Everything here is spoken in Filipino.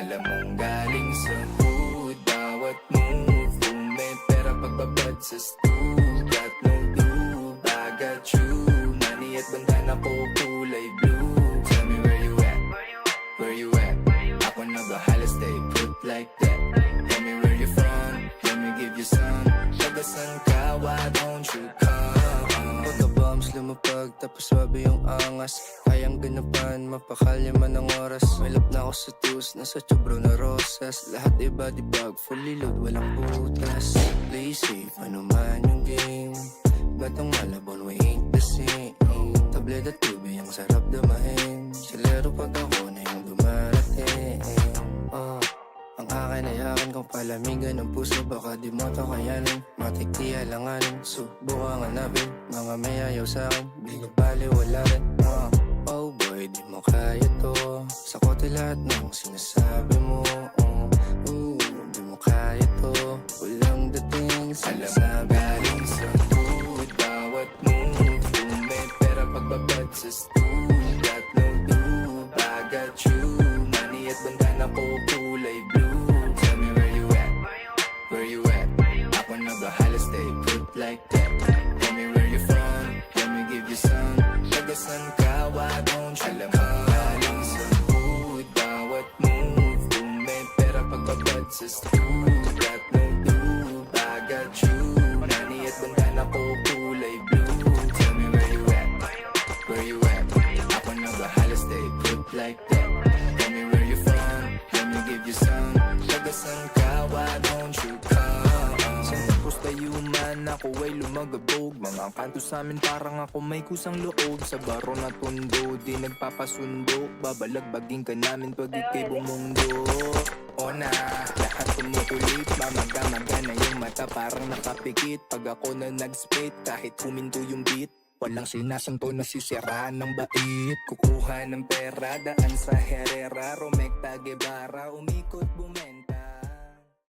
Alam mong galing sa hood, bawat move may pera pagbabad sa stool. Got no lube, I got you. Money at bandana ko kulay blue. Tell me where you at, where you at? Ako na bahala, stay put like that. Tell me where you from, let me give you some. Tagasan ka, why don't you come? Pagka-bombs lumapag, tapos swabe yung angas. Kayang ganapan, mapakalya man ang oras. May lap na ako sa tus, nasa tubro na rosas. Lahat ay body bag, fully load, walang butas. Play safe, ano man yung game. Batang malabon, we ain't the same. Tablet at tubig, ang sarap damahin. Silero pag ako na yung dumarating. Ang akin ay akin kung palamigan ng puso. Baka di mo to kayanin, matik di alanganin. Subukan hanapin, mga may ayaw sa'kin. Di ko baliwala rin. Oh boy, di mo kaya to. Sa kote lahat ng sinasabi mo. Di mo kaya to. Walang dating Alam sinasabi. galing sa hood, bawat move may pera pagbabad sa stool. Got no lube, I got you. Money at bandana ko kulay blue. Tell me where you at, where you at? Ako na bahala, stay put like that. Tell me where you from, let me give you some. Tagasan ka, why don't you? Alam mo galing sa hood, bawat move may pera pagbabad sa stool. Got no lube, I got you. Money at bandana ko kulay blue. Tell me where you at, where you at? Ako na bahala, stay put like that. Tell me where you from, let me give you some. Tagasan ka, why don't you come? Tapos tayuman, ako ay lumagabog. Mga kanto sa amin parang ako may kusang loob. Sa baro na tondo, di nagpapasundo. Babalagbagin ka namin pag ikay bumundo. O na, lahat tumutulit. Mamagamaga na yung mata parang nakapikit. Pag ako na nag-spit, kahit kuminto yung beat, walang sinasanto na sisiraan ng bait. Kukuha ng pera, daan sa Herrera, Romecta, Guevara, umikot bumen.